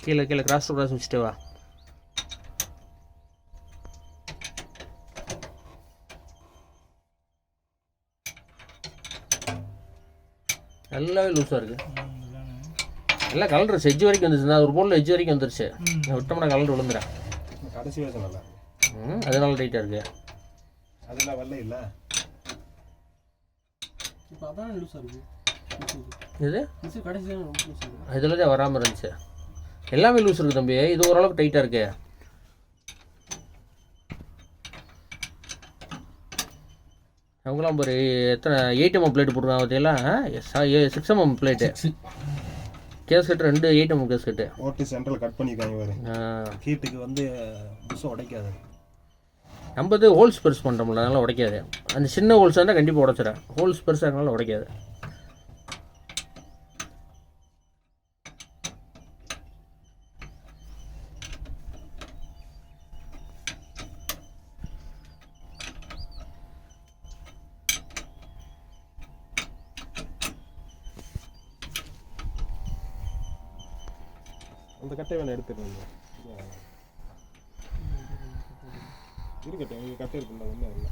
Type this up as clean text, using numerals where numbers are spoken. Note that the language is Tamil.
கீழே கீழே கிராஸ் டு கிராஸ் வச்சுட்டு வா. நல்லாவே லூஸாக இருக்குது. எல்லாம் கலர் எஜ்ஜு வரைக்கும் வந்துருச்சு. ஒரு பொருள் எஜ்ஜு வரைக்கும் வந்துருச்சு. விட்டோம்னா கலர் விழுந்துறேன். கடைசி வரைக்கும் நல்லா அதனால டைட்டாக இருக்கு. அதெல்லாம் வரல இல்லை. இப்போ அதான் லூஸாக இருக்குது. இது கடைசி லூஸாக இதில் தான் வராமல் இருந்துச்சு. எல்லாமே லூஸ் இருக்குது தம்பி. இது ஓரளவுக்கு டைட்டாக இருக்கு. அவங்களாம் ஒரு எத்தனை 8mm பிளேட்டு போட்டுருக்காங்க பார்த்தீங்களா? 6mm plate gasket 2 8mm gasket ஓட்டு சென்ட்ரல் கட் பண்ணிக்காங்க வேறு. ஹீட்டுக்கு வந்து புதுசாக உடைக்காது. நம்ம இது ஹோல்ஸ் பெருசு பண்ணுறோம்ல, அதனால் உடைக்காது. அந்த சின்ன ஹோல்ஸாக இருந்தால் கண்டிப்பாக உடச்சிடறேன். ஹோல்ஸ் பெருசாக இருந்தாலும் உடைக்காது. அந்த கட்டை வேணும் எடுத்துருங்க. இருக்கட்டும், இங்கே கட்டை இருக்குல்ல, ஒன்றும் இல்லை.